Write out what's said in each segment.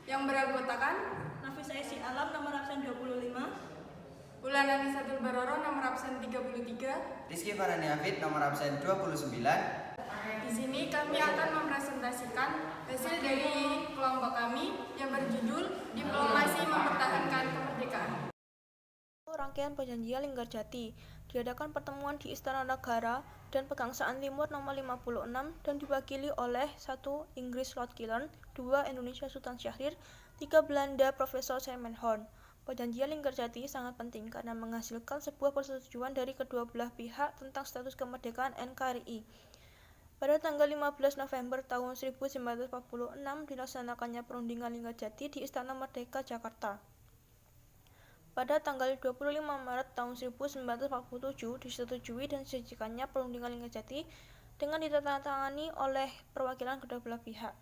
yang beranggotakan Nafisa Esi Alam nomor absen 25, Ulan Anisatul Baroro nomor absen 33. Rizky Farhani Hafid nomor absen 29. Di sini kami akan mempresentasikan hasil dari kelompok kami yang berjudul Diplomasi Mempertahankan Kemerdekaan. Rangkaian Perjanjian Linggarjati diadakan pertemuan di Istana Negara dan Pegangsaan Timur nomor 56 dan diwakili oleh 1. Inggris Lord Killen, 2. Indonesia Sultan Syahrir, 3. Belanda Profesor Semenhorn. Perjanjian Linggarjati sangat penting karena menghasilkan sebuah persetujuan dari kedua belah pihak tentang status kemerdekaan NKRI. Pada tanggal 15 November tahun 1946 dilaksanakannya perundingan Linggarjati di Istana Merdeka, Jakarta. Pada tanggal 25 Maret tahun 1947 disetujui dan disajikannya perundingan Linggarjati dengan ditandatangani oleh perwakilan kedua belah pihak.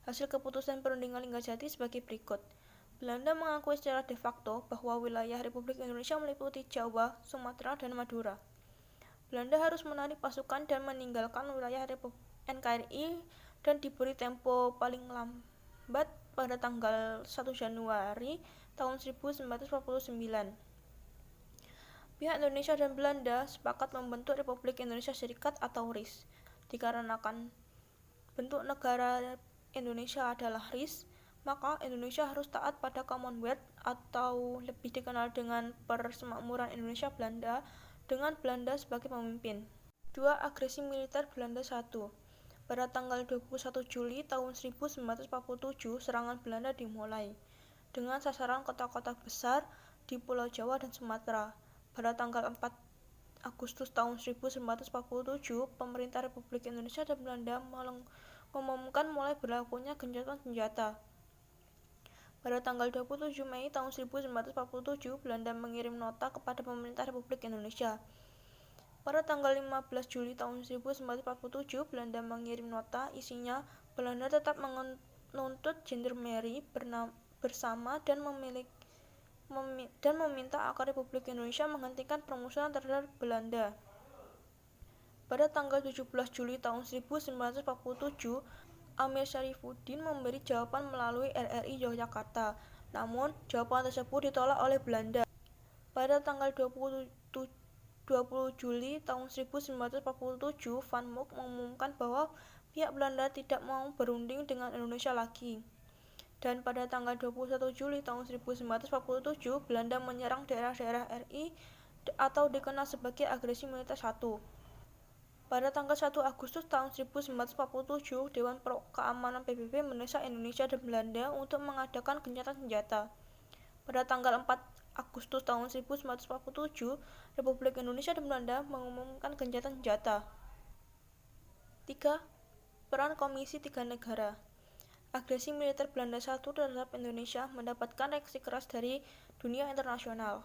Hasil keputusan perundingan Linggarjati sebagai berikut. Belanda mengakui secara de facto bahwa wilayah Republik Indonesia meliputi Jawa, Sumatera, dan Madura. Belanda harus menarik pasukan dan meninggalkan wilayah NKRI dan diberi tempo paling lambat pada tanggal 1 Januari tahun 1949. Pihak Indonesia dan Belanda sepakat membentuk Republik Indonesia Serikat atau RIS. Dikarenakan bentuk negara Indonesia adalah RIS, maka Indonesia harus taat pada Commonwealth atau lebih dikenal dengan Persemakmuran Indonesia-Belanda dengan Belanda sebagai pemimpin. 2. Agresi militer Belanda 1. Pada tanggal 21 Juli tahun 1947, serangan Belanda dimulai dengan sasaran kota-kota besar di Pulau Jawa dan Sumatera. Pada tanggal 4 Agustus tahun 1947, pemerintah Republik Indonesia dan Belanda mengumumkan mulai berlakunya gencatan senjata. Pada tanggal 27 Mei tahun 1947, Belanda mengirim nota kepada pemerintah Republik Indonesia. Pada tanggal 15 Juli tahun 1947, Belanda mengirim nota isinya Belanda tetap menuntut Gendarmeri bersama dan meminta agar Republik Indonesia menghentikan permusuhan terhadap Belanda. Pada tanggal 17 Juli tahun 1947, Amir Syarifuddin memberi jawaban melalui RRI Yogyakarta, namun jawaban tersebut ditolak oleh Belanda. Pada tanggal 20 Juli tahun 1947, Van Mook mengumumkan bahwa pihak Belanda tidak mau berunding dengan Indonesia lagi. Dan pada tanggal 21 Juli tahun 1947, Belanda menyerang daerah-daerah RI atau dikenal sebagai agresi militer 1. Pada tanggal 1 Agustus tahun 1947, Dewan Keamanan PBB mendesak Indonesia dan Belanda untuk mengadakan gencatan senjata. Pada tanggal 4 Agustus tahun 1947, Republik Indonesia dan Belanda mengumumkan gencatan senjata. 3. Peran Komisi Tiga Negara. Agresi militer Belanda 1 terhadap Indonesia mendapatkan reaksi keras dari dunia internasional.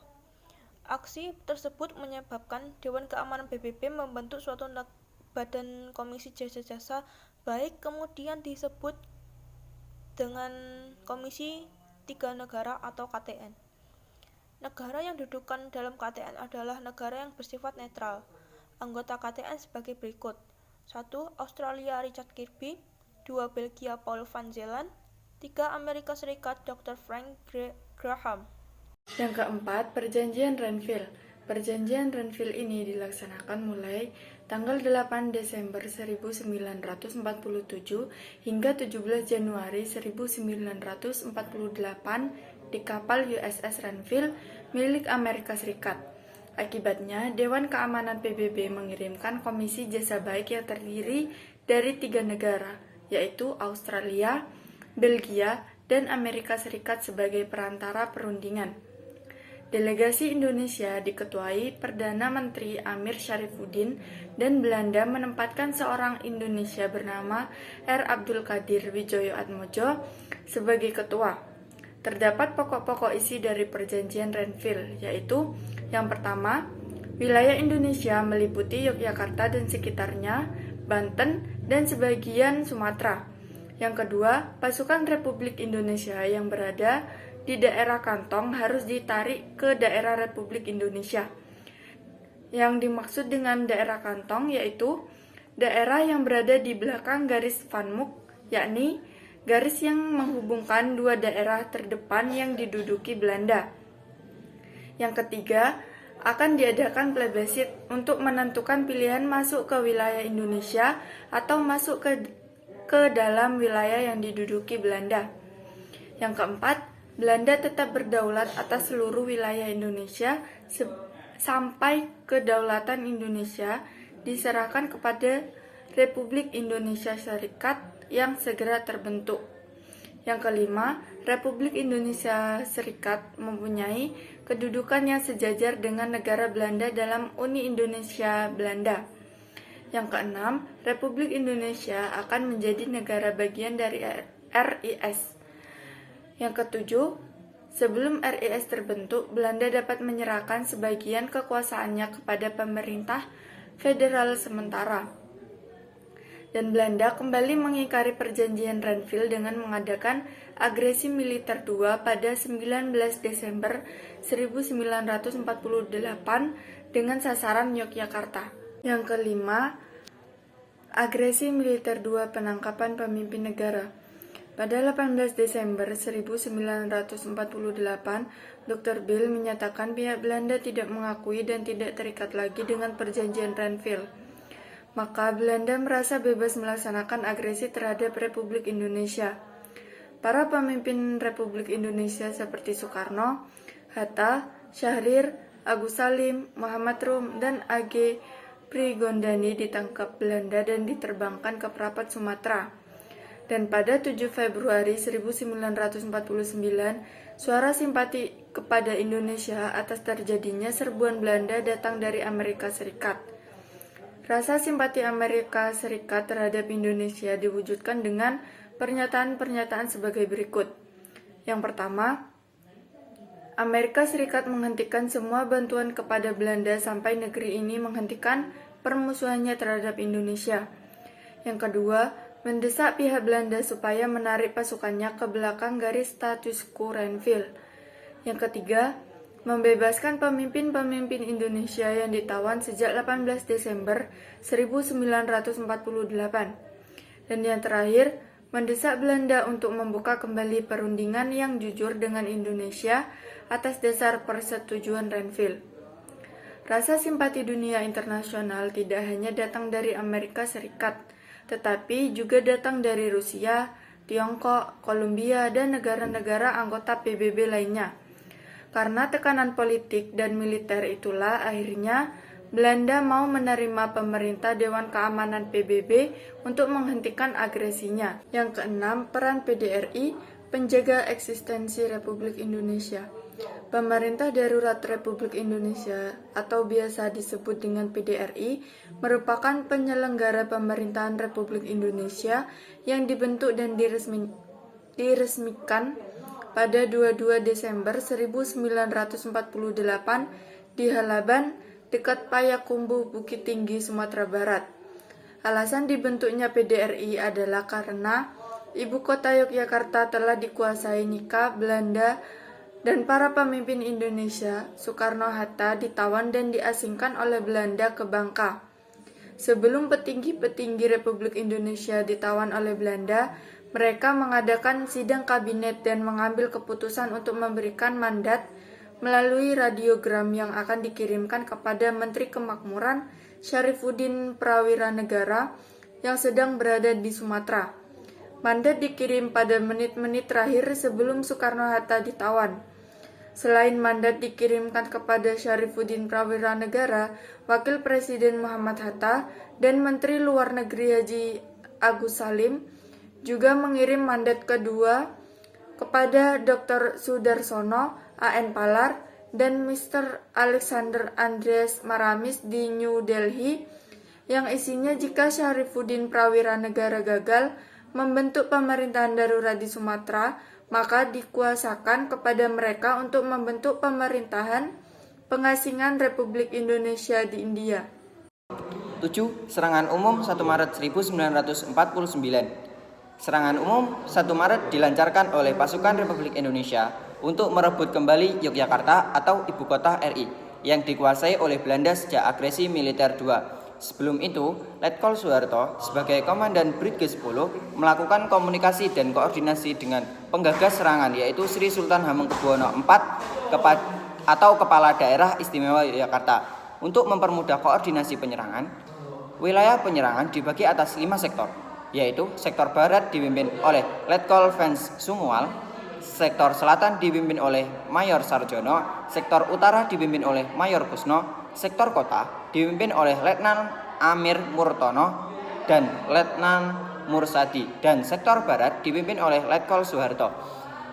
Aksi tersebut menyebabkan Dewan Keamanan PBB membentuk suatu badan komisi jasa-jasa baik, kemudian disebut dengan Komisi Tiga Negara atau KTN. Negara yang didudukan dalam KTN adalah negara yang bersifat netral. Anggota KTN sebagai berikut. 1. Australia Richard Kirby, 2. Belgia Paul van Zeeland, 3. Amerika Serikat Dr. Frank Graham. Yang keempat, Perjanjian Renville. Perjanjian Renville ini dilaksanakan mulai tanggal 8 Desember 1947 hingga 17 Januari 1948 di kapal USS Renville milik Amerika Serikat. Akibatnya, Dewan Keamanan PBB mengirimkan komisi jasa baik yang terdiri dari 3 negara, yaitu Australia, Belgia, dan Amerika Serikat sebagai perantara perundingan. Delegasi Indonesia diketuai Perdana Menteri Amir Syarifuddin dan Belanda menempatkan seorang Indonesia bernama R. Abdul Qadir Widjojoatmojo sebagai ketua. Terdapat pokok-pokok isi dari Perjanjian Renville, yaitu yang pertama, wilayah Indonesia meliputi Yogyakarta dan sekitarnya, Banten, dan sebagian Sumatera. Yang kedua, pasukan Republik Indonesia yang berada di daerah kantong harus ditarik ke daerah Republik Indonesia. Yang dimaksud dengan daerah kantong yaitu daerah yang berada di belakang garis Van Mook, yakni garis yang menghubungkan dua daerah terdepan yang diduduki Belanda. Yang ketiga, akan diadakan plebisit untuk menentukan pilihan masuk ke wilayah Indonesia atau masuk ke dalam wilayah yang diduduki Belanda. Yang keempat, Belanda tetap berdaulat atas seluruh wilayah Indonesia sampai kedaulatan Indonesia diserahkan kepada Republik Indonesia Serikat yang segera terbentuk. Yang kelima, Republik Indonesia Serikat mempunyai kedudukan yang sejajar dengan negara Belanda dalam Uni Indonesia Belanda. Yang keenam, Republik Indonesia akan menjadi negara bagian dari RIS. Yang ketujuh, sebelum RIS terbentuk, Belanda dapat menyerahkan sebagian kekuasaannya kepada pemerintah federal sementara. Dan Belanda kembali mengingkari perjanjian Renville dengan mengadakan agresi militer II pada 19 Desember 1948 dengan sasaran Yogyakarta. Yang kelima, agresi militer II penangkapan pemimpin negara. Pada 18 Desember 1948, Dr. Bill menyatakan pihak Belanda tidak mengakui dan tidak terikat lagi dengan perjanjian Renville. Maka Belanda merasa bebas melaksanakan agresi terhadap Republik Indonesia. Para pemimpin Republik Indonesia seperti Soekarno, Hatta, Syahrir, Agus Salim, Muhammad Rum, dan A.G. Prigondani ditangkap Belanda dan diterbangkan ke Prapat, Sumatera. Dan pada 7 Februari 1949, suara simpati kepada Indonesia atas terjadinya serbuan Belanda datang dari Amerika Serikat. Rasa simpati Amerika Serikat terhadap Indonesia diwujudkan dengan pernyataan-pernyataan sebagai berikut. Yang pertama, Amerika Serikat menghentikan semua bantuan kepada Belanda sampai negeri ini menghentikan permusuhannya terhadap Indonesia. Yang kedua, mendesak pihak Belanda supaya menarik pasukannya ke belakang garis status quo Renville. Yang ketiga, membebaskan pemimpin-pemimpin Indonesia yang ditawan sejak 18 Desember 1948. Dan yang terakhir, mendesak Belanda untuk membuka kembali perundingan yang jujur dengan Indonesia atas dasar persetujuan Renville. Rasa simpati dunia internasional tidak hanya datang dari Amerika Serikat, tetapi juga datang dari Rusia, Tiongkok, Kolombia, dan negara-negara anggota PBB lainnya. Karena tekanan politik dan militer itulah akhirnya Belanda mau menerima pemerintah Dewan Keamanan PBB untuk menghentikan agresinya. Yang keenam, peran PDRI, penjaga eksistensi Republik Indonesia. Pemerintah Darurat Republik Indonesia atau biasa disebut dengan PDRI merupakan penyelenggara pemerintahan Republik Indonesia yang dibentuk dan diresmikan pada 22 Desember 1948 di Halaban, dekat Payakumbuh, Bukit Tinggi, Sumatera Barat. Alasan dibentuknya PDRI adalah karena ibu kota Yogyakarta telah dikuasai Nika, Belanda, dan para pemimpin Indonesia, Soekarno-Hatta, ditawan dan diasingkan oleh Belanda ke Bangka. Sebelum petinggi-petinggi Republik Indonesia ditawan oleh Belanda, mereka mengadakan sidang kabinet dan mengambil keputusan untuk memberikan mandat melalui radiogram yang akan dikirimkan kepada Menteri Kemakmuran Syarifuddin Prawira Negara yang sedang berada di Sumatera. Mandat dikirim pada menit-menit terakhir sebelum Soekarno-Hatta ditawan. Selain mandat dikirimkan kepada Syarifuddin Prawira Negara, Wakil Presiden Muhammad Hatta dan Menteri Luar Negeri Haji Agus Salim juga mengirim mandat kedua kepada Dr. Sudarsono, A.N. Palar, dan Mr. Alexander Andreas Maramis di New Delhi, yang isinya jika Syarifuddin Prawira Negara gagal membentuk pemerintahan darurat di Sumatera, maka dikuasakan kepada mereka untuk membentuk pemerintahan pengasingan Republik Indonesia di India. 7. Serangan umum 1 Maret 1949. Serangan umum 1 Maret dilancarkan oleh pasukan Republik Indonesia untuk merebut kembali Yogyakarta atau ibu kota RI yang dikuasai oleh Belanda sejak agresi militer II Sebelum itu, Letkol Soeharto sebagai Komandan Brigade 10 melakukan komunikasi dan koordinasi dengan penggagas serangan yaitu Sri Sultan Hamengkubuwono IV atau Kepala Daerah Istimewa Yogyakarta. Untuk mempermudah koordinasi penyerangan, wilayah penyerangan dibagi atas 5 sektor, yaitu sektor barat dipimpin oleh Letkol Vance Sumual, sektor selatan dipimpin oleh Mayor Sarjono, sektor utara dipimpin oleh Mayor Kusno, sektor kota dipimpin oleh Letnan Amir Murtono dan Letnan Mursadi, dan sektor barat dipimpin oleh Letkol Soeharto.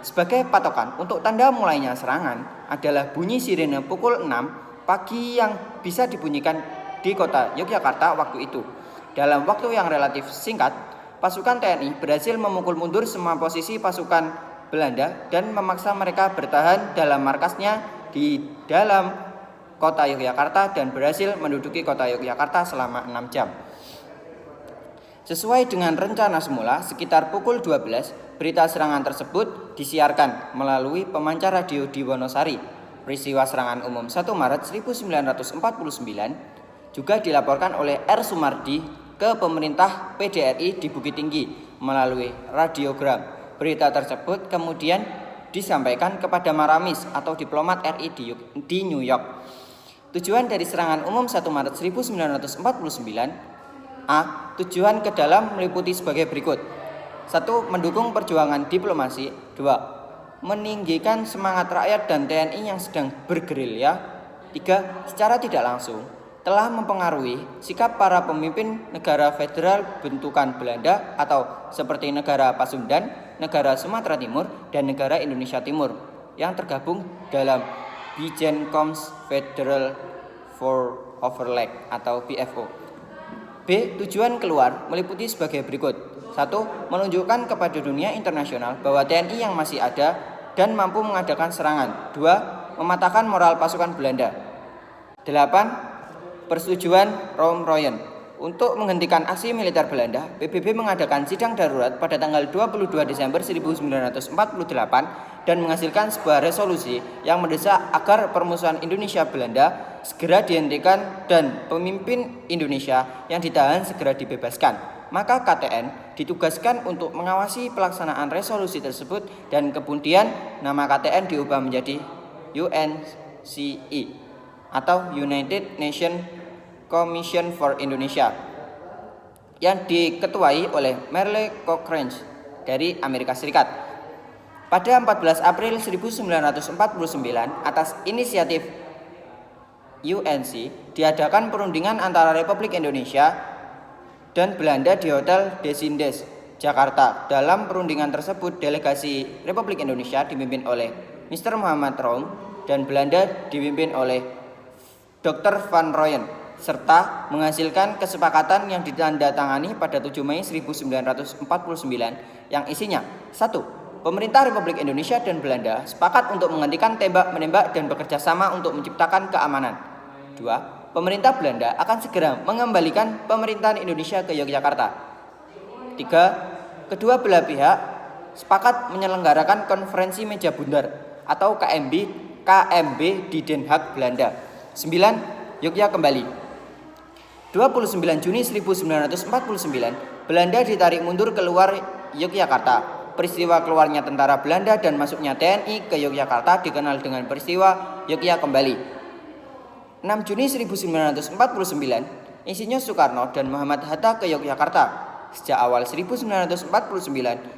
Sebagai patokan untuk tanda mulainya serangan adalah bunyi sirene pukul 6 pagi yang bisa dibunyikan di kota Yogyakarta waktu itu. Dalam waktu yang relatif singkat, pasukan TNI berhasil memukul mundur semua posisi pasukan Belanda dan memaksa mereka bertahan dalam markasnya di dalam kota Yogyakarta dan berhasil menduduki kota Yogyakarta selama 6 jam. Sesuai dengan rencana semula, sekitar pukul 12, berita serangan tersebut disiarkan melalui pemancar radio di Wonosari. Peristiwa serangan umum 1 Maret 1949 juga dilaporkan oleh R. Sumardi ke pemerintah PDRI di Bukit Tinggi melalui radiogram. Berita tersebut kemudian disampaikan kepada Maramis atau diplomat RI di New York. Tujuan dari serangan umum 1 Maret 1949 A. Tujuan ke dalam meliputi sebagai berikut. 1. Mendukung perjuangan diplomasi. 2. Meninggikan semangat rakyat dan TNI yang sedang bergerilya. 3. Secara tidak langsung telah mempengaruhi sikap para pemimpin negara federal bentukan Belanda atau seperti negara Pasundan, negara Sumatera Timur, dan negara Indonesia Timur yang tergabung dalam Bijenkoms Federal for Overleg atau BFO. B. Tujuan keluar meliputi sebagai berikut. 1. Menunjukkan kepada dunia internasional bahwa TNI yang masih ada dan mampu mengadakan serangan. 2. Mematahkan moral pasukan Belanda. 8. Persetujuan Roem-Royen. Untuk menghentikan aksi militer Belanda, PBB mengadakan sidang darurat pada tanggal 22 Desember 1948 dan menghasilkan sebuah resolusi yang mendesak agar permusuhan Indonesia-Belanda segera dihentikan dan pemimpin Indonesia yang ditahan segera dibebaskan. Maka KTN ditugaskan untuk mengawasi pelaksanaan resolusi tersebut dan kemudian nama KTN diubah menjadi UNCE atau United Nations Commission for Indonesia yang diketuai oleh Merle Cochrane dari Amerika Serikat. Pada 14 April 1949 atas inisiatif UNC diadakan perundingan antara Republik Indonesia dan Belanda di Hotel Des Indes, Jakarta. Dalam perundingan tersebut delegasi Republik Indonesia dipimpin oleh Mr. Muhammad Rom dan Belanda dipimpin oleh Dr. Van Rooyen, serta menghasilkan kesepakatan yang ditandatangani pada 7 Mei 1949 yang isinya 1. Pemerintah Republik Indonesia dan Belanda sepakat untuk menghentikan tembak-menembak dan bekerja sama untuk menciptakan keamanan. 2. Pemerintah Belanda akan segera mengembalikan pemerintahan Indonesia ke Yogyakarta. 3. Kedua belah pihak sepakat menyelenggarakan konferensi meja bundar atau KMB di Den Haag, Belanda. 9. Yogyakarta kembali. 29 Juni 1949, Belanda ditarik mundur keluar Yogyakarta. Peristiwa keluarnya tentara Belanda dan masuknya TNI ke Yogyakarta dikenal dengan peristiwa Yogyakarta kembali. 6 Juni 1949, Insinyur Soekarno dan Muhammad Hatta ke Yogyakarta. Sejak awal 1949,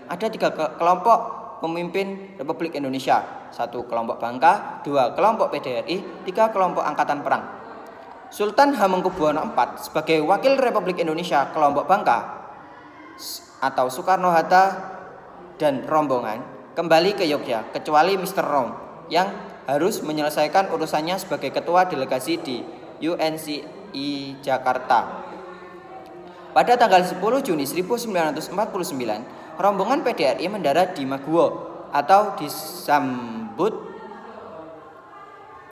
ada 3 kelompok pemimpin Republik Indonesia. 1 kelompok Bangka, 2 kelompok PDRI, 3 kelompok Angkatan Perang. Sultan Hamengkubuwono IV sebagai wakil Republik Indonesia kelompok Bangka atau Soekarno-Hatta dan rombongan kembali ke Yogyakarta kecuali Mr. Rom yang harus menyelesaikan urusannya sebagai ketua delegasi di UNCE Jakarta. Pada tanggal 10 Juni 1949, rombongan PDRI mendarat di Maguwo atau disambut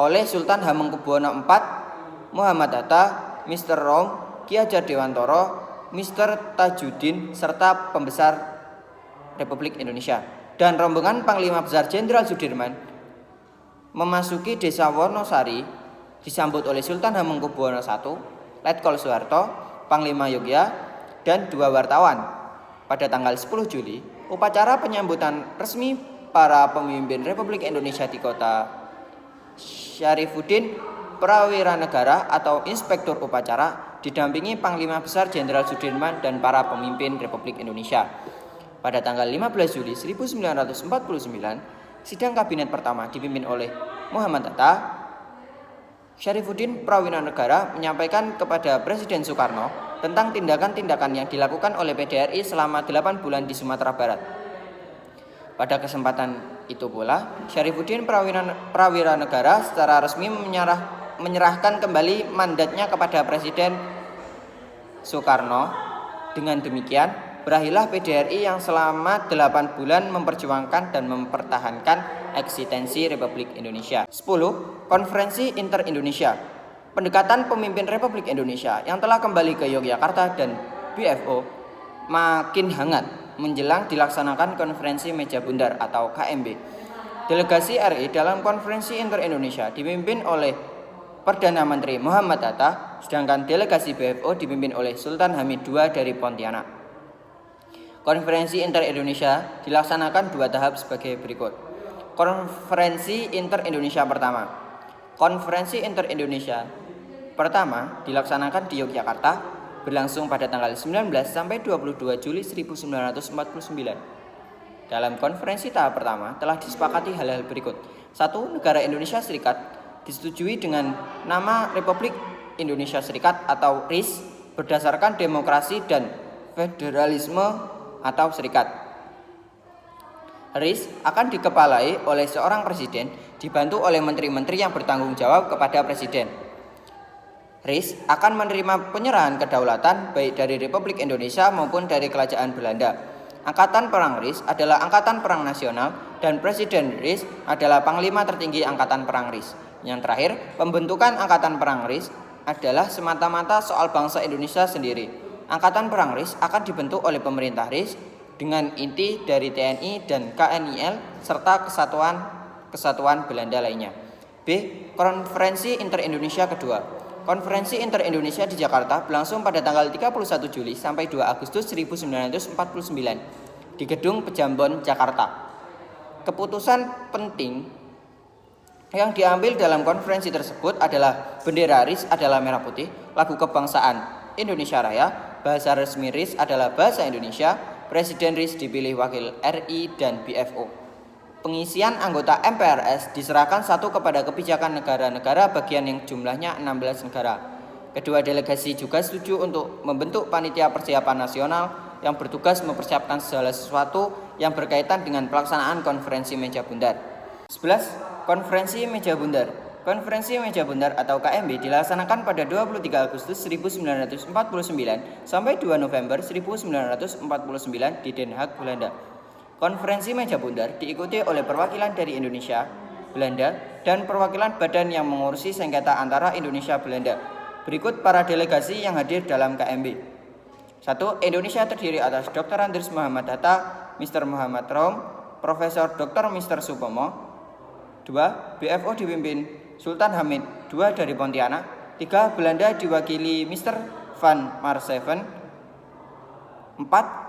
oleh Sultan Hamengkubuwono IV, Muhammad Hatta, Mr. Rom, Ki Hajar Dewantoro, Mr. Tajuddin, serta pembesar Republik Indonesia. Dan rombongan Panglima Besar Jenderal Sudirman memasuki desa Wonosari disambut oleh Sultan Hamengkubuwono I, Letkol Soeharto, Panglima Yogya, dan 2 wartawan. Pada tanggal 10 Juli, upacara penyambutan resmi para pemimpin Republik Indonesia di kota Syarifuddin Prawiranegara atau Inspektur Upacara didampingi Panglima Besar Jenderal Sudirman dan para pemimpin Republik Indonesia. Pada tanggal 15 Juli 1949, sidang kabinet pertama dipimpin oleh Muhammad Hatta. Syarifuddin Prawiranegara menyampaikan kepada Presiden Soekarno tentang tindakan-tindakan yang dilakukan oleh PDRI selama 8 bulan di Sumatera Barat. Pada kesempatan itu pula, Syarifuddin Prawiranegara secara resmi menyerahkan kembali mandatnya kepada Presiden Soekarno. Dengan demikian, berakhirlah PDRI yang selama 8 bulan memperjuangkan dan mempertahankan eksistensi Republik Indonesia. 10. Konferensi Inter-Indonesia. Pendekatan pemimpin Republik Indonesia yang telah kembali ke Yogyakarta dan BFO makin hangat menjelang dilaksanakan konferensi meja bundar atau KMB. Delegasi RI dalam konferensi Inter-Indonesia dipimpin oleh Perdana Menteri Muhammad Hatta, sedangkan delegasi BFO dipimpin oleh Sultan Hamid II dari Pontianak. Konferensi Inter-Indonesia dilaksanakan 2 tahap sebagai berikut. Konferensi Inter-Indonesia pertama. Konferensi Inter-Indonesia pertama dilaksanakan di Yogyakarta, berlangsung pada tanggal 19 sampai 22 Juli 1949. Dalam konferensi tahap pertama telah disepakati hal-hal berikut. 1. Negara Indonesia Serikat disetujui dengan nama Republik Indonesia Serikat atau RIS berdasarkan demokrasi dan federalisme atau serikat. RIS akan dikepalai oleh seorang presiden dibantu oleh menteri-menteri yang bertanggung jawab kepada presiden. RIS akan menerima penyerahan kedaulatan baik dari Republik Indonesia maupun dari Kerajaan Belanda. Angkatan Perang RIS adalah angkatan perang nasional dan Presiden RIS adalah Panglima tertinggi Angkatan Perang RIS. Yang terakhir, pembentukan Angkatan Perang RIS adalah semata-mata soal bangsa Indonesia sendiri. Angkatan Perang RIS akan dibentuk oleh pemerintah RIS dengan inti dari TNI dan KNIL serta kesatuan Belanda lainnya. B. Konferensi Inter-Indonesia kedua. Konferensi Inter-Indonesia di Jakarta berlangsung pada tanggal 31 Juli sampai 2 Agustus 1949 di Gedung Pejambon, Jakarta. Keputusan penting yang diambil dalam konferensi tersebut adalah bendera RIS adalah merah putih, lagu kebangsaan Indonesia Raya, bahasa resmi RIS adalah bahasa Indonesia, Presiden RIS dipilih wakil RI dan BFO. Pengisian anggota MPRS diserahkan satu kepada kebijakan negara-negara bagian yang jumlahnya 16 negara. Kedua delegasi juga setuju untuk membentuk panitia persiapan nasional yang bertugas mempersiapkan segala sesuatu yang berkaitan dengan pelaksanaan konferensi meja bundar. 11. Konferensi meja bundar. Konferensi meja bundar atau KMB dilaksanakan pada 23 Agustus 1949 sampai 2 November 1949 di Den Haag, Belanda. Konferensi meja bundar diikuti oleh perwakilan dari Indonesia, Belanda, dan perwakilan badan yang mengurusi sengketa antara Indonesia Belanda. Berikut para delegasi yang hadir dalam KMB. 1. Indonesia terdiri atas Dr. Andries Muhammad Hatta, Mr. Muhammad Rom, Profesor Dr. Mr. Supomo. 2. BFO dipimpin Sultan Hamid II dari Pontianak. 3. Belanda diwakili Mr. Van Marseven. 4.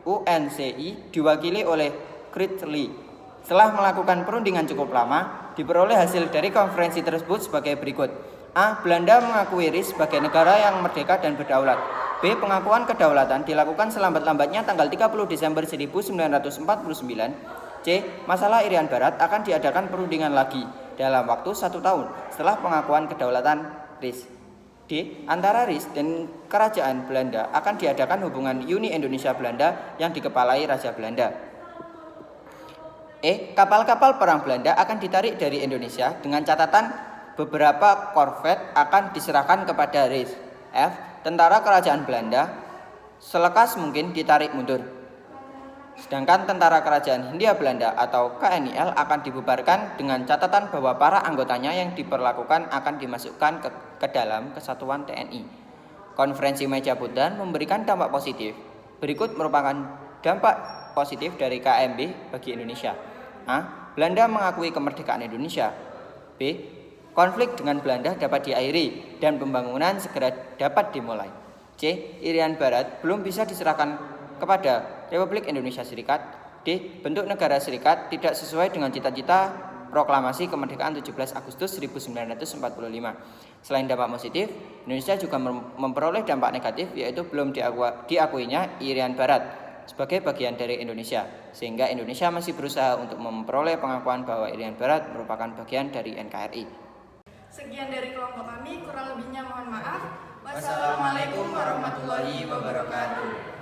UNCI diwakili oleh Kritli. Setelah melakukan perundingan cukup lama, diperoleh hasil dari konferensi tersebut sebagai berikut. A. Belanda mengakui RIS sebagai negara yang merdeka dan berdaulat. B. Pengakuan kedaulatan dilakukan selambat-lambatnya tanggal 30 Desember 1949. C. Masalah Irian Barat akan diadakan perundingan lagi dalam waktu 1 tahun setelah pengakuan kedaulatan RIS. D. Antara RIS dan Kerajaan Belanda akan diadakan hubungan Uni Indonesia Belanda yang dikepalai Raja Belanda. E. Kapal-kapal perang Belanda akan ditarik dari Indonesia dengan catatan beberapa korvet akan diserahkan kepada RIS. F. Tentara Kerajaan Belanda selekas mungkin ditarik mundur. Sedangkan Tentara Kerajaan Hindia Belanda atau KNIL akan dibubarkan dengan catatan bahwa para anggotanya yang diperlakukan akan dimasukkan ke dalam kesatuan TNI. Konferensi meja bundar memberikan dampak positif. Berikut merupakan dampak positif dari KMB bagi Indonesia. A. Belanda mengakui kemerdekaan Indonesia. B. konflik dengan Belanda dapat diakhiri dan pembangunan segera dapat dimulai. C. Irian Barat belum bisa diserahkan kepada Republik Indonesia Serikat. D. Bentuk negara serikat tidak sesuai dengan cita-cita proklamasi kemerdekaan 17 Agustus 1945. Selain dampak positif, Indonesia juga memperoleh dampak negatif, yaitu belum diakuinya Irian Barat sebagai bagian dari Indonesia, sehingga Indonesia masih berusaha untuk memperoleh pengakuan bahwa Irian Barat merupakan bagian dari NKRI. Sekian dari kelompok kami, kurang lebihnya mohon maaf. Wassalamualaikum warahmatullahi wabarakatuh.